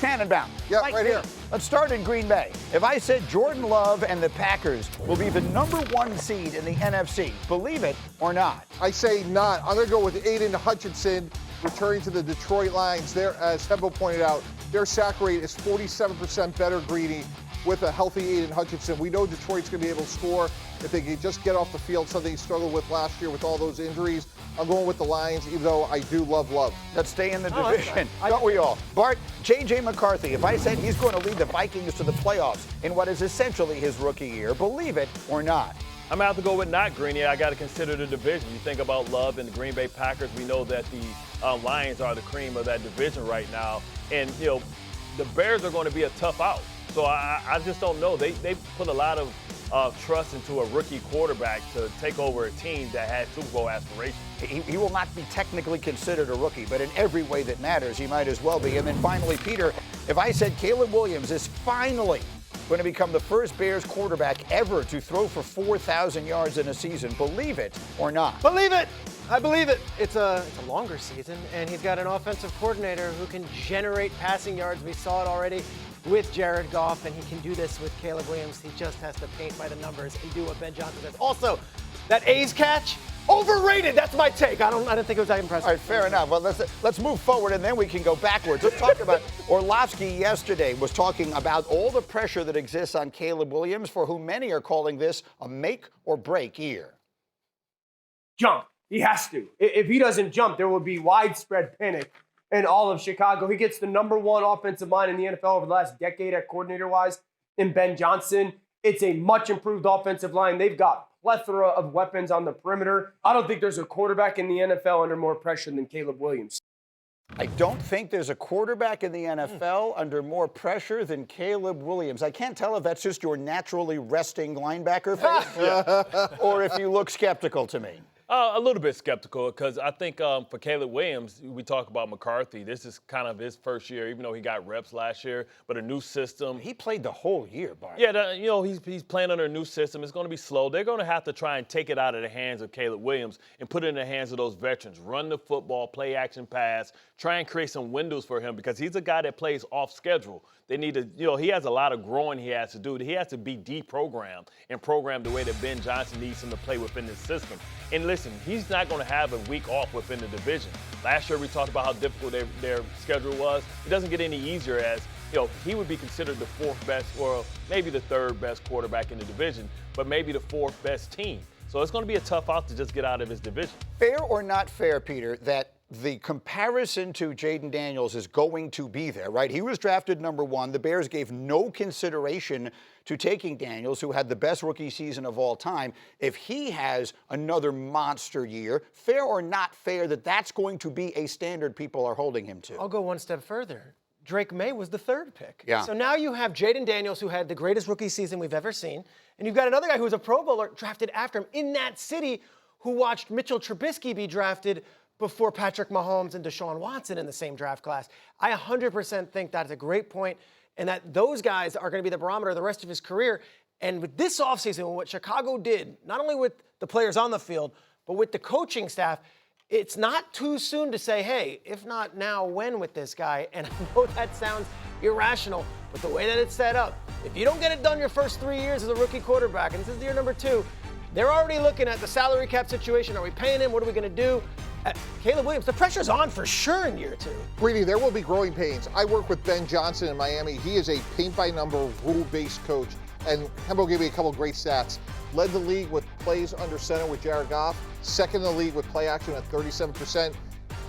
Tannenbaum. Yeah, right here. Let's start in Green Bay. If I said Jordan Love and the Packers will be the #1 seed in the NFC, believe it or not? I say not. I'm going to go with Aiden Hutchinson returning to the Detroit Lions. There, as Hembo pointed out, their sack rate is 47% better, Greedy, with a healthy Aiden Hutchinson. We know Detroit's going to be able to score if they can just get off the field, something he struggled with last year with all those injuries. I'm going with the Lions, even though I do love Love. Let's stay in the division, don't we all? Bart, J.J. McCarthy, if I said he's going to lead the Vikings to the playoffs in what is essentially his rookie year, believe it or not? I'm going to have to go with not, Greeny. I got to consider the division. You think about Love and the Green Bay Packers. We know that the Lions are the cream of that division right now. And, you know, the Bears are going to be a tough out. So I just don't know. They put a lot of trust into a rookie quarterback to take over a team that had Super Bowl aspirations. He will not be technically considered a rookie, but in every way that matters, he might as well be. And then finally, Peter, if I said Caleb Williams is finally going to become the first Bears quarterback ever to throw for 4,000 yards in a season, believe it or not? Believe it. I believe it. It's a longer season, and he's got an offensive coordinator who can generate passing yards. We saw it already with Jared Goff, and he can do this with Caleb Williams. He just has to paint by the numbers and do what Ben Johnson does. Also, that A's catch, overrated. That's my take. I didn't think it was that impressive. All right, fair enough. Well, let's move forward, and then we can go backwards. Let's talk about Orlovsky yesterday was talking about all the pressure that exists on Caleb Williams, for whom many are calling this a make or break year. Jump. He has to. If he doesn't jump, there will be widespread panic in all of Chicago. He gets the #1 offensive line in the NFL over the last decade at coordinator-wise in Ben Johnson. It's a much improved offensive line. They've got plethora of weapons on the perimeter. I don't think there's a quarterback in the NFL under more pressure than Caleb Williams. I don't think there's a quarterback in the NFL under more pressure than Caleb Williams. I can't tell if that's just your naturally resting linebacker face or if you look skeptical to me. A little bit skeptical because I think for Caleb Williams, we talk about McCarthy. This is kind of his first year, even though he got reps last year, but a new system. He played the whole year, Bart. Yeah, he's playing under a new system. It's going to be slow. They're going to have to try and take it out of the hands of Caleb Williams and put it in the hands of those veterans. Run the football, play action pass, try and create some windows for him because he's a guy that plays off schedule. They need to, he has a lot of growing he has to do. He has to be deprogrammed and programmed the way that Ben Johnson needs him to play within this system. And listen, he's not going to have a week off within the division. Last year we talked about how difficult their schedule was. It doesn't get any easier as, he would be considered the 4th best or maybe the 3rd best quarterback in the division, but maybe the 4th best team. So it's going to be a tough out to just get out of his division. Fair or not fair, Peter, that the comparison to Jayden Daniels is going to be there, right? He was drafted #1. The Bears gave no consideration to taking Daniels, who had the best rookie season of all time. If he has another monster year, fair or not fair that that's going to be a standard people are holding him to? I'll go one step further. Drake Maye was the 3rd pick. Yeah. So now you have Jayden Daniels, who had the greatest rookie season we've ever seen, and you've got another guy who was a Pro Bowler drafted after him in that city who watched Mitchell Trubisky be drafted before Patrick Mahomes and Deshaun Watson in the same draft class. I 100% think that's a great point, and that those guys are going to be the barometer of the rest of his career. And with this offseason, what Chicago did, not only with the players on the field, but with the coaching staff, it's not too soon to say, hey, if not now, when with this guy? And I know that sounds irrational, but the way that it's set up, if you don't get it done your first 3 years as a rookie quarterback, and this is year #2, they're already looking at the salary cap situation. Are we paying him? What are we going to do? Caleb Williams, the pressure's on for sure in year 2. Greedy, there will be growing pains. I work with Ben Johnson in Miami. He is a paint-by-number, rule-based coach. And Hembo gave me a couple great stats. Led the league with plays under center with Jared Goff. 2nd in the league with play action at 37%.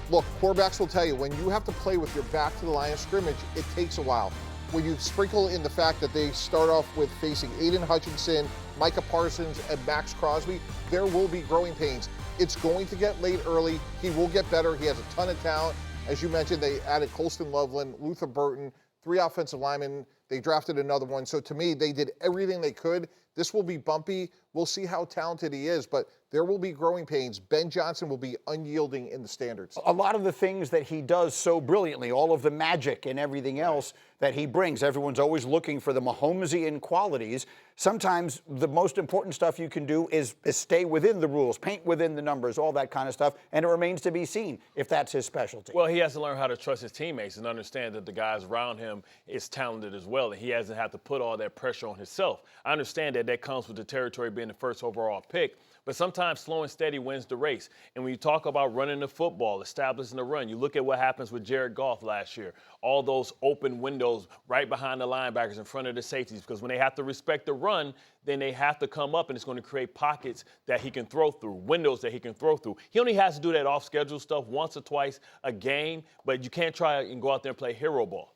Look, quarterbacks will tell you, when you have to play with your back to the line of scrimmage, it takes a while. When you sprinkle in the fact that they start off with facing Aiden Hutchinson, Micah Parsons, and Max Crosby, there will be growing pains. It's going to get late early. He will get better. He has a ton of talent. As you mentioned, they added Colston Loveland, Luther Burton, 3 offensive linemen. They drafted another one. So to me, they did everything they could. This will be bumpy. We'll see how talented he is. But there will be growing pains. Ben Johnson will be unyielding in the standards. A lot of the things that he does so brilliantly, all of the magic and everything else that he brings, everyone's always looking for the Mahomesian qualities. Sometimes the most important stuff you can do is stay within the rules, paint within the numbers, all that kind of stuff, and it remains to be seen if that's his specialty. Well, he has to learn how to trust his teammates and understand that the guys around him is talented as well, and he doesn't have to put all that pressure on himself. I understand that comes with the territory being the first overall pick, but sometimes slow and steady wins the race. And when you talk about running the football, establishing the run, you look at what happens with Jared Goff last year. All those open windows right behind the linebackers in front of the safeties, because when they have to respect the run, then they have to come up, and it's going to create pockets that he can throw through, windows that he can throw through. He only has to do that off-schedule stuff once or twice a game, but you can't try and go out there and play hero ball.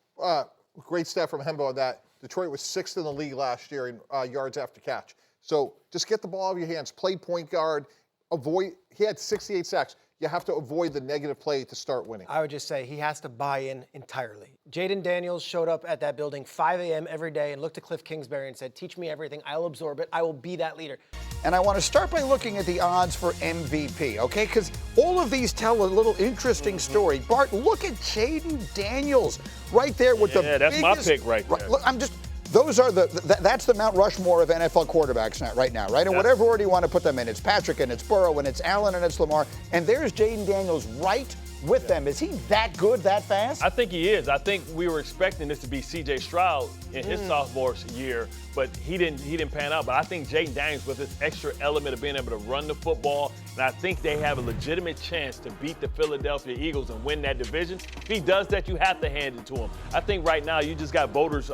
Great stat from Hembo on that. Detroit was 6th in the league last year in yards after catch. So just get the ball out of your hands, play point guard, he had 68 sacks. You have to avoid the negative play to start winning. I would just say he has to buy in entirely. Jayden Daniels showed up at that building 5 a.m. every day and looked at Cliff Kingsbury and said, teach me everything. I'll absorb it. I will be that leader. And I want to start by looking at the odds for MVP, okay? Because all of these tell a little interesting story. Bart, look at Jayden Daniels right there with the biggest. Yeah, that's my pick right there. Look, those are that's the Mount Rushmore of NFL quarterbacks right now, right? And whatever order you want to put them in, it's Patrick and it's Burrow and it's Allen and it's Lamar. And there's Jayden Daniels right with them. Is he that good, that fast? I think he is. I think we were expecting this to be C.J. Stroud in his sophomore year, but he didn't pan out. But I think Jayden Daniels, with this extra element of being able to run the football, and I think they have a legitimate chance to beat the Philadelphia Eagles and win that division. If he does that, you have to hand it to him. I think right now you just got voters'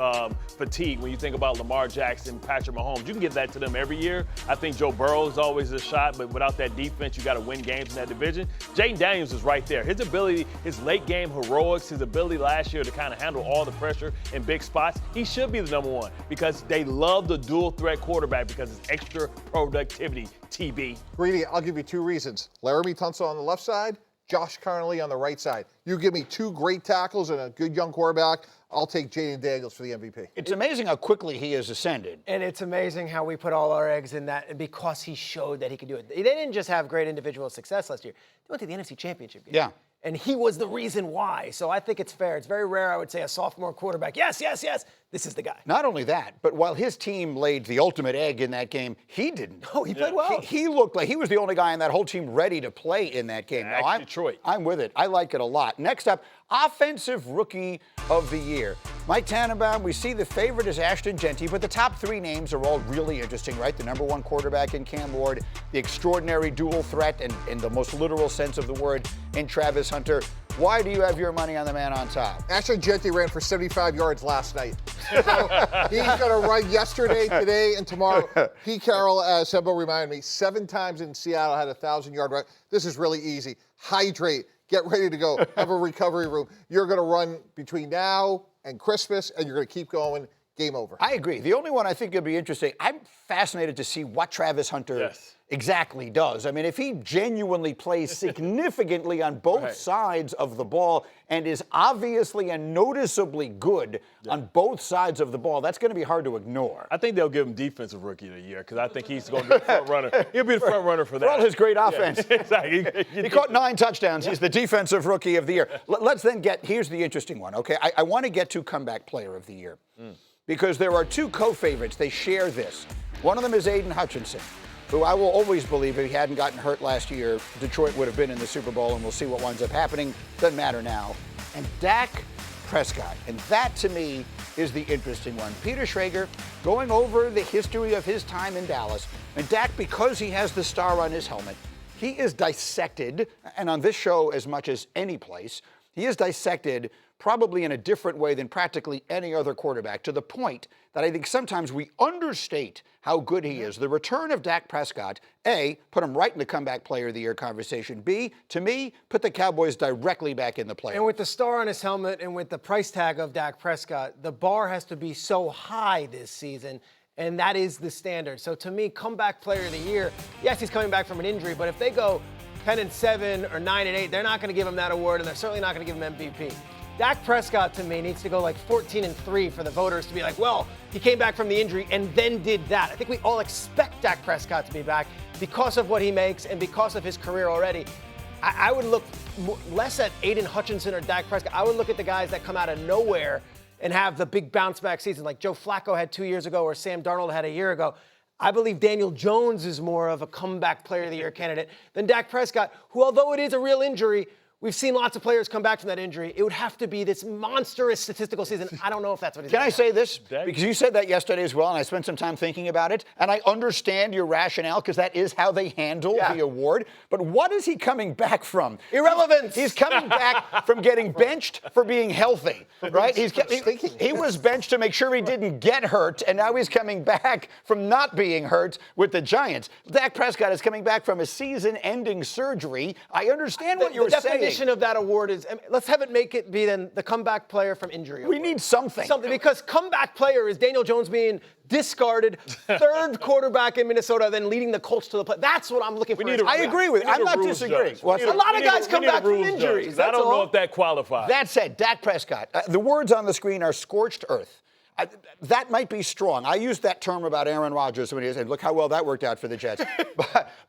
fatigue when you think about Lamar Jackson, Patrick Mahomes. You can give that to them every year. I think Joe Burrow is always a shot, but without that defense, you got to win games in that division. Jayden Daniels is right there. His ability, his late game heroics, his ability last year to kind of handle all the pressure in big spots, he should be the number one because they love the dual threat quarterback because it's extra productivity, TB. Greedy, I'll give you 2 reasons. Laramie Tunsil on the left side, Josh Connolly on the right side. You give me 2 great tackles and a good young quarterback, I'll take Jayden Daniels for the MVP. It's amazing how quickly he has ascended. And it's amazing how we put all our eggs in that, and because he showed that he could do it. They didn't just have great individual success last year. They went to the NFC Championship game. Yeah. And he was the reason why. So I think it's fair. It's very rare, I would say, a sophomore quarterback. Yes, this is the guy. Not only that, but while his team laid the ultimate egg in that game, he didn't. Oh, he played well. He looked like he was the only guy on that whole team ready to play in that game. Now, Detroit. I'm with it. I like it a lot. Next up, Offensive Rookie of the Year. Mike Tannenbaum, we see the favorite is Ashton Genty, but the top 3 names are all really interesting, right? The number 1 quarterback in Cam Ward, the extraordinary dual threat, and in the most literal sense of the word, in Travis Hunter. Why do you have your money on the man on top? Ashton Genty ran for 75 yards last night. So he's going to run yesterday, today, and tomorrow. Pete Carroll, as Hembo reminded me, 7 times in Seattle had a 1,000-yard run. This is really easy. Hydrate. Get ready to go. Have a recovery room. You're going to run between now and Christmas, and you're going to keep going. Game over. I agree. The only one I think will be interesting, I'm fascinated to see what Travis Hunter exactly does. I mean, if he genuinely plays significantly on both sides of the ball and is obviously and noticeably good on both sides of the ball, that's going to be hard to ignore. I think they'll give him Defensive Rookie of the Year because I think he's going to be the front runner. He'll be the front runner for that. For all his great offense. Yeah, exactly. He caught 9 touchdowns. He's the Defensive Rookie of the Year. Let's then here's the interesting one, okay? I want to get to Comeback Player of the Year. Because there are 2 co-favorites. They share this. One of them is Aiden Hutchinson, who I will always believe if he hadn't gotten hurt last year, Detroit would have been in the Super Bowl, and we'll see what winds up happening. Doesn't matter now. And Dak Prescott. And that, to me, is the interesting one. Peter Schrager going over the history of his time in Dallas. And Dak, because he has the star on his helmet, he is dissected, and on this show as much as any place, he is dissected probably in a different way than practically any other quarterback, to the point that I think sometimes we understate how good he is. The return of Dak Prescott, A, put him right in the Comeback Player of the Year conversation. B, to me, put the Cowboys directly back in the playoffs. And with the star on his helmet and with the price tag of Dak Prescott, the bar has to be so high this season, and that is the standard. So to me, Comeback Player of the Year, yes, he's coming back from an injury, but if they go 10-7 or 9-8, they're not going to give him that award, and they're certainly not going to give him MVP. Dak Prescott, to me, needs to go like 14-3 for the voters to be like, well, he came back from the injury and then did that. I think we all expect Dak Prescott to be back. because of what he makes and because of his career already, I would look less at Aiden Hutchinson or Dak Prescott. I would look at the guys that come out of nowhere and have the big bounce back season like Joe Flacco had 2 years ago or Sam Darnold had a year ago. I believe Daniel Jones is more of a comeback player of the year candidate than Dak Prescott, who, although it is a real injury, we've seen lots of players come back from that injury. It would have to be this monstrous statistical season. I don't know if that's what he's Can I say this? Because you said that yesterday as well, and I spent some time thinking about it, and I understand your rationale because that is how they handle the award. But what is he coming back from? Irrelevance. He's coming back from getting benched for being healthy, right? He was benched to make sure he didn't get hurt, and now he's coming back from not being hurt with the Giants. Dak Prescott is coming back from a season-ending surgery. I understand what you're saying. The definition of that award is, let's have it make it be then the comeback player from injury award. We need something. Because comeback player is Daniel Jones being discarded, third quarterback in Minnesota, then leading the Colts to the play. That's what I'm looking for. I agree with you. I'm not disagreeing. A lot of guys come back from injuries. I don't know if that qualifies. That said, Dak Prescott, the words on the screen are scorched earth. That might be strong. I used that term about Aaron Rodgers when he said, look how well that worked out for the Jets.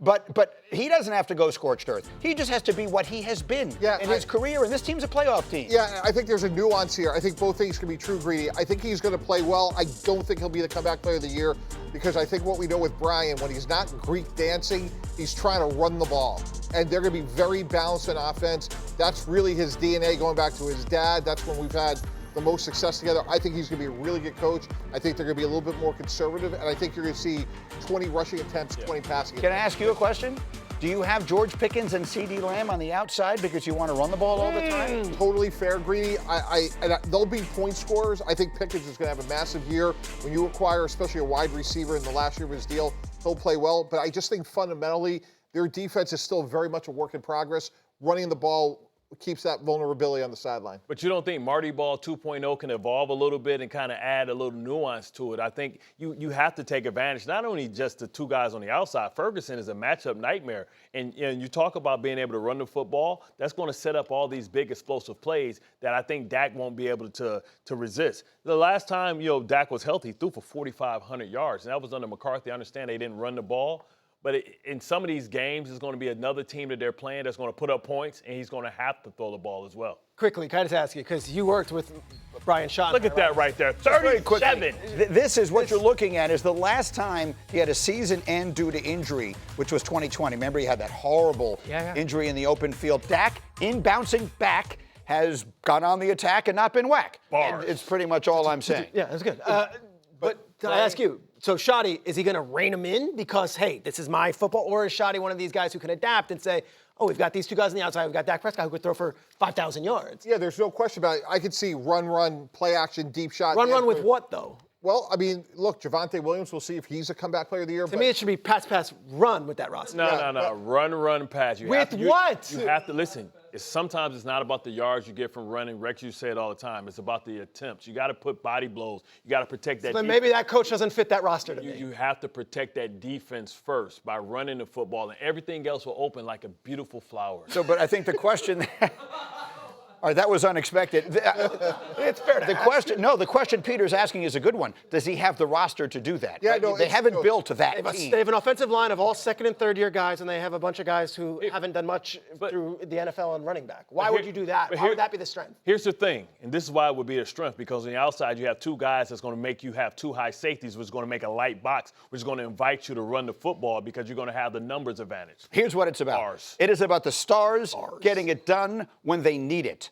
but he doesn't have to go scorched earth. He just has to be what he has been in his career, and this team's a playoff team. Yeah, I think there's a nuance here. I think both things can be true, Greedy. I think he's going to play well. I don't think he'll be the comeback player of the year because I think what we know with Brian, when he's not Greek dancing, he's trying to run the ball. And they're going to be very balanced in offense. That's really his DNA going back to his dad. That's when we've had the most success together. I think he's going to be a really good coach. I think they're going to be a little bit more conservative, and I think you're going to see 20 rushing attempts, 20 passing attempts. Can I ask you a question? Do you have George Pickens and CeeDee Lamb on the outside because you want to run the ball all the time? Totally fair, Greedy. They'll be point scorers. I think Pickens is going to have a massive year. When you acquire, especially a wide receiver in the last year of his deal, he'll play well. But I just think fundamentally, their defense is still very much a work in progress. Running the ball keeps that vulnerability on the sideline. But you don't think Marty Ball 2.0 can evolve a little bit and kind of add a little nuance to it? I think you have to take advantage, not only just the two guys on the outside. Ferguson is a matchup nightmare. And you talk about being able to run the football, that's going to set up all these big explosive plays that I think Dak won't be able to resist. The last time, Dak was healthy, he threw for 4,500 yards. And that was under McCarthy. I understand they didn't run the ball. But in some of these games, there's going to be another team that they're playing that's going to put up points, and he's going to have to throw the ball as well. Quickly, can I just ask you, because you worked with Brian Schott. Look at that right there, 37. This is what you're looking at is the last time he had a season end due to injury, which was 2020. Remember, he had that horrible injury in the open field. Dak, in bouncing back, has gone on the attack and not been whack. Bars. It's pretty much all I'm saying. Yeah, that's good. But can I ask you, so Shoddy, is he going to rein him in because, hey, this is my football? Or is Shoddy one of these guys who can adapt and say, oh, we've got these two guys on the outside. We've got Dak Prescott who could throw for 5,000 yards. Yeah, there's no question about it. I could see run, play action, deep shot. Run with what, though? Well, I mean, look, Javonte Williams, we'll see if he's a comeback player of the year. To me, it should be pass, run with that roster. No. Run, pass. What? You have to listen. Sometimes it's not about the yards you get from running. Rex, you say it all the time. It's about the attempts. You got to put body blows. You got to protect that. So then maybe that coach doesn't fit that roster to me. You have to protect that defense first by running the football, and everything else will open like a beautiful flower. But I think the question. All right, that was unexpected. It's fair to ask. The question Peter's asking is a good one. Does he have the roster to do that? Yeah, they haven't built that team. They have an offensive line of all second and third year guys, and they have a bunch of guys who haven't done much through the NFL and running back. Why would you do that? Why would that be the strength? Here's the thing, and this is why it would be a strength, because on the outside you have two guys that's going to make you have two high safeties, which is going to make a light box, which is going to invite you to run the football because you're going to have the numbers advantage. Here's what it's about. Bars. It is about the stars getting it done when they need it.